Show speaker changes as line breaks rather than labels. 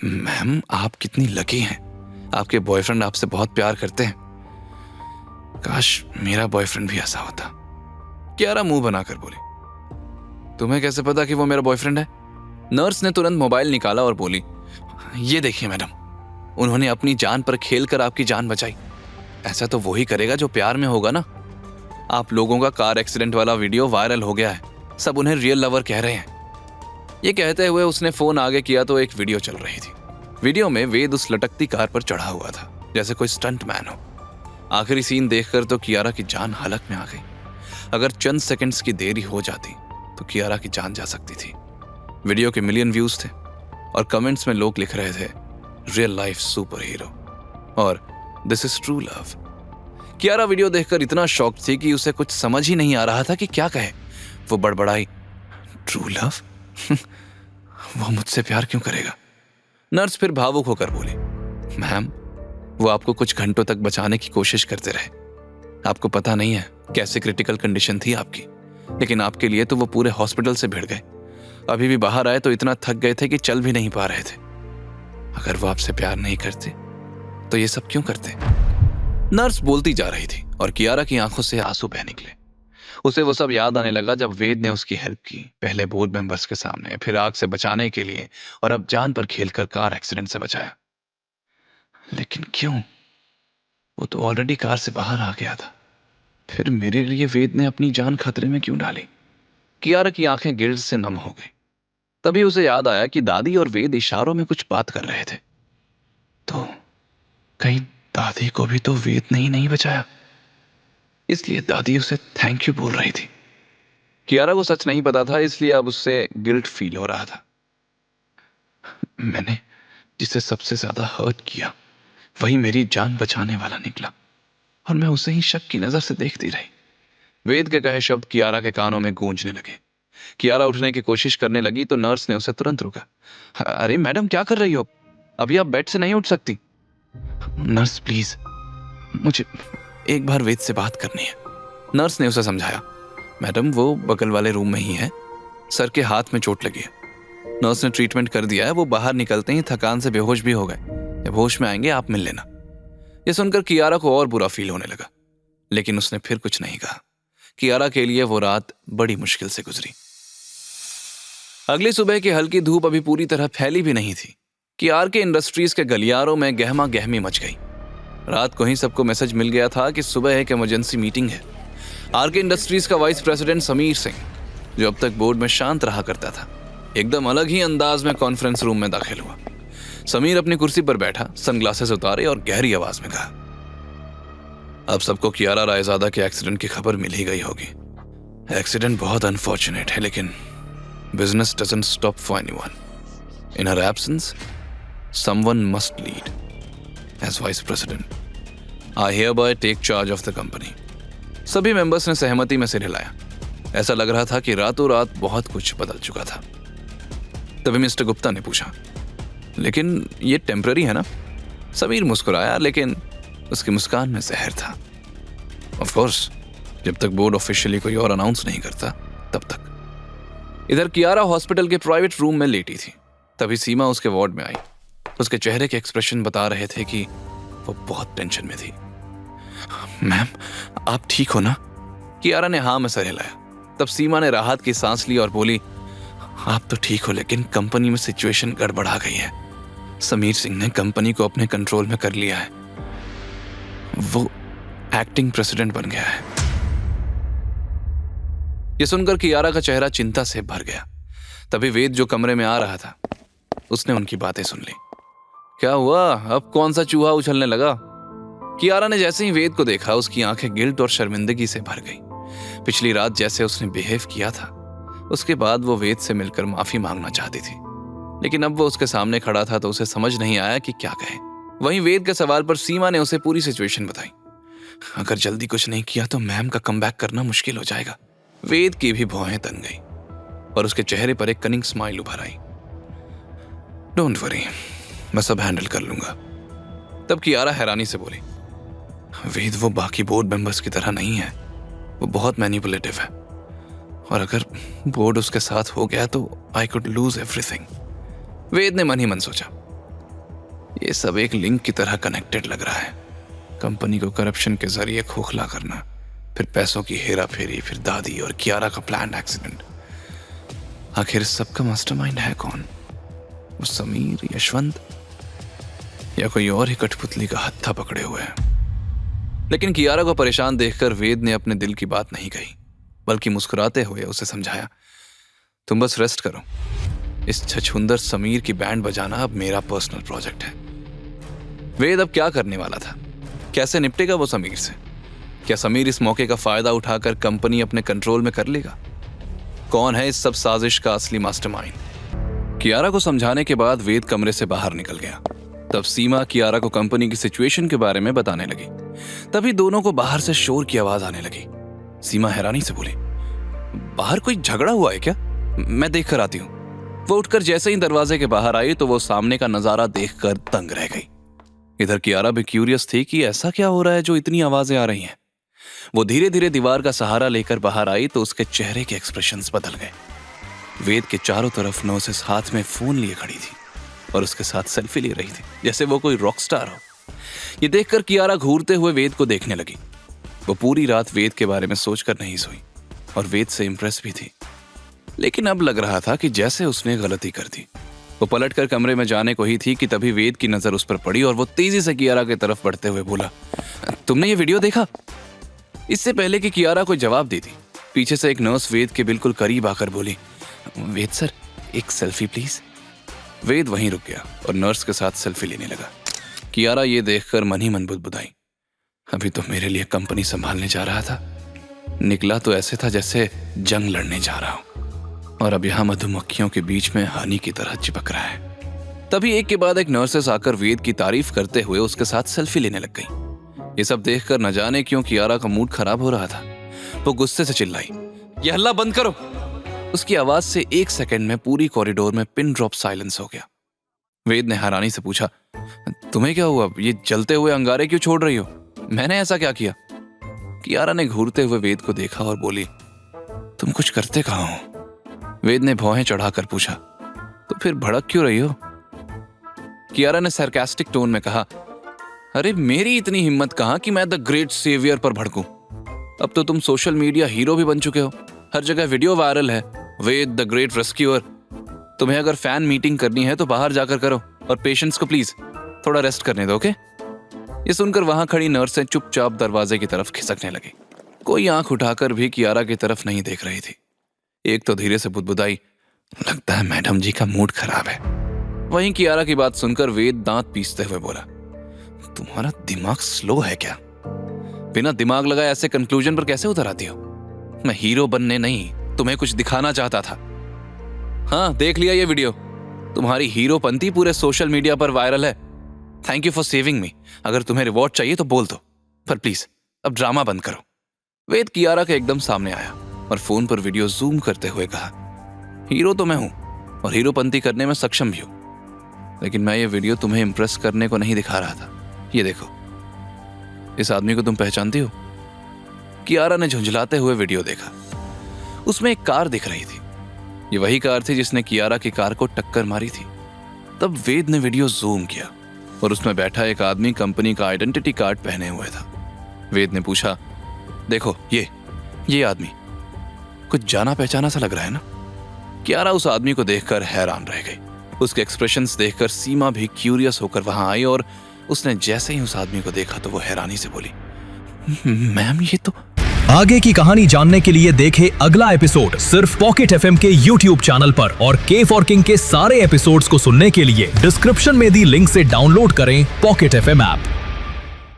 Ma'am, आप कितनी lucky हैं। आपके बॉयफ्रेंड आपसे बहुत प्यार करते हैं। काश मेरा बॉयफ्रेंड भी ऐसा होता। कियारा मुंह बनाकर बोली। तुम्हें कैसे पता कि वो मेरा बॉयफ्रेंड है? नर्स ने तुरंत मोबाइल निकाला और बोली, ये देखिए मैडम, उन्होंने अपनी जान पर खेलकर आपकी जान बचाई। ऐसा तो वही करेगा जो प्यार में होगा ना। आप लोगों का कार एक्सीडेंट वाला वीडियो वायरल हो गया है, सब उन्हें रियल लवर कह रहे हैं। ये कहते हुए उसने फोन आगे किया तो एक वीडियो चल रही थी। वीडियो में वेद उस लटकती कार पर चढ़ा हुआ था जैसे कोई स्टंट मैन हो। आखिरी सीन देखकर तो कियारा की जान हलक में आ गई। अगर चंद सेकंड्स की देरी हो जाती तो कियारा की जान जा सकती थी। वीडियो के मिलियन व्यूज थे और कमेंट्स में लोग लिख रहे थे, रियल लाइफ सुपर हीरो और this is true love. Kiara video देखकर इतना शॉक थी कि उसे कुछ समझ ही नहीं आ रहा था कि क्या कहे। वो बड़बड़ाई, ट्रू लव? वो मुझसे प्यार क्यों करेगा? नर्स फिर भावुक होकर बोली, मैम, वो आपको कुछ घंटों तक बचाने की कोशिश करते रहे। आपको पता नहीं है कैसे क्रिटिकल कंडीशन थी आपकी, लेकिन आपके लिए तो वो पूरे हॉस्पिटल से भिड़ गए। अभी भी बाहर आए तो इतना थक गए थे कि चल भी नहीं पा रहे थे। अगर वो आपसे प्यार नहीं करते तो ये सब क्यों करते? नर्स बोलती जा रही थी और कियारा की आंखों से आंसू बह निकले। उसे वो सब याद आने लगा जब वेद ने उसकी हेल्प की, पहले बोर्ड मेंबर्स के सामने, फिर आग से बचाने के लिए, और अब जान पर खेलकर कार एक्सीडेंट से बचाया। लेकिन क्यों? वो तो ऑलरेडी कार से बाहर आ गया था। फिर मेरे लिए वेद ने अपनी जान खतरे में क्यों डाली? कियारा की आंखें गिल्ट से नम हो गई। तभी उसे याद आया कि दादी और वेद इशारों में कुछ बात कर रहे थे। तो कहीं दादी को भी तो वेद ने ही नहीं बचाया, इसलिए दादी उसे थैंक यू बोल रही थी। कियारा को सच नहीं पता था, इसलिए अब उससे गिल्ट फील हो रहा था। मैंने जिसे सबसे ज्यादा हर्ट किया वही मेरी जान बचाने वाला निकला, और मैं उसे ही शक की नजर से देखती रही। वेद के कहे शब्द कियारा के कानों में गूंजने लगे। कियारा उठने की कोशिश करने लगी तो नर्स ने उसे तुरंत रोका। अरे मैडम, क्या कर रही हो? अभी आप बेड से नहीं उठ सकती। नर्स प्लीज, मुझे एक बार वेद से बात करनी है। नर्स ने उसे समझाया। मैडम, वो बगल वाले रूम में ही है, सर के हाथ में चोट लगी है। नर्स ने ट्रीटमेंट कर दिया है, वो बाहर निकलते ही थकान से बेहोश भी हो गए। जब होश में आएंगे आप मिल लेना। यह सुनकर कियारा को और बुरा फील होने लगा, लेकिन उसने फिर कुछ नहीं कहा। कियारा के लिए वो रात बड़ी मुश्किल से गुजरी। अगली सुबह की हल्की धूप अभी पूरी तरह फैली भी नहीं थी कि आर के इंडस्ट्रीज के गलियारों में गहमा गहमी मच गई। रात को ही सबको मैसेज मिल गया था कि सुबह एक इमरजेंसी मीटिंग है। आर के इंडस्ट्रीज का वाइस प्रेसिडेंट समीर सिंह, जो अब तक बोर्ड में शांत रहा करता था, एकदम अलग ही अंदाज में कॉन्फ्रेंस रूम में दाखिल हुआ। समीर अपनी कुर्सी पर बैठा, सनग्लासेस उतारे और गहरी आवाज में कहा, अब सबको कियारा रायजादा के एक्सीडेंट की खबर मिल ही गई होगी। एक्सीडेंट बहुत अनफॉर्चुनेट है, लेकिन business doesn't stop for anyone. In her absence someone must lead. As vice president I hereby take charge of the company. सभी मेंबर्स ने सहमति में सिर हिलाया। ऐसा लग रहा था कि रातों रात बहुत कुछ बदल चुका था। तभी मिस्टर गुप्ता ने पूछा, लेकिन ये टेम्पररी है ना? समीर मुस्कुराया, लेकिन उसकी मुस्कान में जहर था। ऑफ कोर्स, जब तक बोर्ड ऑफिशियली कोई और अनाउंस नहीं करता तब तक। इधर कियारा हॉस्पिटल के प्राइवेट रूम में लेटी थी। तभी सीमा उसके वार्ड में आई। उसके चेहरे के एक्सप्रेशन बता रहे थे कि वो बहुत टेंशन में थी। मैम, आप ठीक हो ना? कियारा ने हाँ में सर हिलाया। तब सीमा ने राहत की सांस ली और बोली, आप तो ठीक हो, लेकिन कंपनी में सिचुएशन गड़बड़ा गई है। समीर सिंह ने कंपनी को अपने कंट्रोल में कर लिया है। वो एक्टिंग प्रेसिडेंट बन गया है। यह सुनकर कियारा का चेहरा चिंता से भर गया। तभी वेद जो कमरे में आ रहा था, उसने उनकी बातें सुन ली। क्या हुआ? अब कौन सा चूहा उछलने लगा? कियारा ने जैसे ही वेद को देखा, उसकी आंखें गिल्ट और शर्मिंदगी से भर गई। पिछली रात जैसे उसने बिहेव किया था, उसके बाद वो वेद से मिलकर माफी मांगना चाहती थी, लेकिन अब वो उसके सामने खड़ा था तो उसे समझ नहीं आया कि क्या कहे। वहीं वेद के सवाल पर सीमा ने उसे पूरी सिचुएशन बताई। अगर जल्दी कुछ नहीं किया तो मैम का कमबैक करना मुश्किल हो जाएगा। वेद की भी भौहें तन गई और उसके चेहरे पर एक कनिंग स्माइल उभर आई। डोंट वरी, मैं सब हैंडल कर लूंगा। तब कियारा हैरानी से बोली, वेद वो बाकी बोर्ड मेंबर्स की तरह नहीं है। वो बहुत मैनिपुलेटिव है, और अगर बोर्ड उसके साथ हो गया तो आई कुड लूज एवरीथिंग। वेद ने मन ही मन सोचा, ये सब एक लिंक की तरह कनेक्टेड लग रहा है। कंपनी को करप्शन के जरिए खोखला करना, फिर पैसों की हेरा फेरी, फिर दादी और कियारा का प्लान्ड एक्सीडेंट। आखिर इस सबका मास्टरमाइंड है कौन? वो समीर, यशवंत या कोई और ही कठपुतली का हत्था पकड़े हुए है? लेकिन कियारा को परेशान देखकर वेद ने अपने दिल की बात नहीं कही, बल्कि मुस्कुराते हुए उसे समझाया, तुम बस रेस्ट करो। इस छछूंदर समीर की बैंड बजाना अब मेरा पर्सनल प्रोजेक्ट है। वेद अब क्या करने वाला था? कैसे निपटेगा वो समीर से? क्या समीर इस मौके का फायदा उठाकर कंपनी अपने कंट्रोल में कर लेगा? कौन है इस सब साजिश का असली मास्टरमाइंड? कियारा को समझाने के बाद वेद कमरे से बाहर निकल गया। तब सीमा कियारा को कंपनी की सिचुएशन के बारे में बताने लगी। तभी दोनों को बाहर से शोर की आवाज आने लगी। सीमा हैरानी से बोली, बाहर कोई झगड़ा हुआ है क्या? मैं देख कर आती हूँ। वो उठकर जैसे ही दरवाजे के बाहर आई तो वो सामने का नजारा देखकर दंग रह गई। इधर कियारा भी क्यूरियस थी कि ऐसा क्या हो रहा है जो इतनी आवाजें आ रही हैं। वो धीरे धीरे दीवार का सहारा लेकर बाहर आई तो उसके चेहरे के एक्सप्रेशंस बदल गए। वेद के चारों तरफ नर्सेस हाथ में फोन लिए खड़ी थी और उसके साथ सेल्फी ले रही थी, जैसे वो कोई रॉक स्टार हो। ये देखकर कियारा घूरते हुए वेद को देखने लगी। वो पूरी रात वेद के बारे में सोचकर नहीं सोई और वेद से इंप्रेस भी थी, लेकिन अब लग रहा था कि जैसे उसने गलती कर दी। वो पलटकर कमरे में जाने को ही थी कि तभी वेद की नजर उस पर पड़ी और वो तेजी से कियारा की तरफ बढ़ते हुए बोला, तुमने ये वीडियो देखा? इससे पहले कि कियारा कोई जवाब देती, पीछे से एक नर्स वेद के बिल्कुल करीब आकर बोली, वेद सर, एक सेल्फी प्लीज। वेद वहीं रुक गया और नर्स के साथ सेल्फी लेने लगा। कियारा ये देखकर मन ही मन बुदबुदाई, अभी तो मेरे लिए कंपनी संभालने जा रहा था, निकला तो ऐसे था जैसे जंग लड़ने जा रहा हूं, और अब यहां मधुमक्खियों के बीच में हानि की तरह चिपक रहा है। तभी एक के बाद एक नर्सेस आकर वेद की तारीफ करते हुए उसके साथ सेल्फी लेने लग गई। ये सब देखकर न जाने क्यों कियारा का मूड खराब हो रहा था। वो गुस्से से चिल्लाई, ये हल्ला बंद करो। उसकी आवाज से एक सेकंड में पूरी कॉरिडोर में पिन ड्रॉप साइलेंस हो गया। वेद ने हैरानी से पूछा, तुम्हें क्या हुआ? ये जलते हुए अंगारे क्यों छोड़ रही हो? मैंने ऐसा क्या किया? कियारा ने घूरते हुए वेद को देखा और बोली, तुम कुछ करते कहाँ हो? वेद ने भौहें चढ़ाकर पूछा, तो फिर भड़क क्यों रही हो? कियारा ने सरकास्टिक टोन में कहा, अरे मेरी इतनी हिम्मत कहाँ कि मैं द ग्रेट सेवियर पर भड़कूं। अब तो तुम सोशल मीडिया हीरो भी बन चुके हो, हर जगह वीडियो वायरल है, वेद द ग्रेट रेस्क्यूअर। तुम्हें अगर फैन मीटिंग करनी है तो बाहर जाकर करो और पेशेंट्स को प्लीज थोड़ा रेस्ट करने दो, ओके? ये सुनकर वहां खड़ी नर्सें चुपचाप दरवाजे की तरफ खिसकने लगी। कोई आंख उठाकर भी कियारा की तरफ नहीं देख रही थी। एक तो धीरे से बुदबुदाई, लगता है मैडम जी का मूड खराब है। वहीं कियारा की बात सुनकर वेद दांत पीसते हुए बोला, तुम्हारा दिमाग स्लो है क्या? बिना दिमाग लगाए ऐसे कंक्लूजन पर कैसे उतर आती हो? मैं हीरो बनने नहीं, तुम्हें कुछ दिखाना चाहता था। हाँ, देख लिया ये वीडियो, तुम्हारी हीरोपंती पूरे सोशल मीडिया पर वायरल है। थैंक यू फॉर सेविंग मी। अगर तुम्हें रिवॉर्ड चाहिए तो बोल दो, पर प्लीज अब ड्रामा बंद करो। वेद कियारा के एकदम सामने आया और फोन पर वीडियो जूम करते हुए कहा, हीरो तो मैं हूं और हीरोपंती करने में सक्षम भी हूं, लेकिन मैं ये वीडियो तुम्हें इंप्रेस करने को नहीं दिखा रहा था। ये देखो, इस आदमी को तुम पहचानती हो? कियारा ने झुंझलाते हुए वीडियो देखा। उसमें एक कार दिख रही थी। ये वही कार थी जिसने कियारा की कार को टक्कर मारी थी। तब वेद ने वीडियो जूम किया और उसमें बैठा एक आदमी कंपनी का आइडेंटिटी कार्ड पहने हुए था। वेद ने पूछा, देखो ये आदमी कुछ जाना पहचाना सा लग रहा है ना? कियारा उस आदमी को देखकर हैरान रह गई। उसके एक्सप्रेशंस देखकर सीमा भी क्यूरियस होकर वहां आई और उसने जैसे ही उस आदमी को देखा तो वो हैरानी से बोली, मैम ये तो।
आगे की कहानी जानने के लिए देखें अगला एपिसोड सिर्फ पॉकेट एफएम के YouTube चैनल पर, और के फॉर किंग के सारे एपिसोड्स को सुनने के लिए डिस्क्रिप्शन में दी लिंक से डाउनलोड करें पॉकेट एफएम ऐप।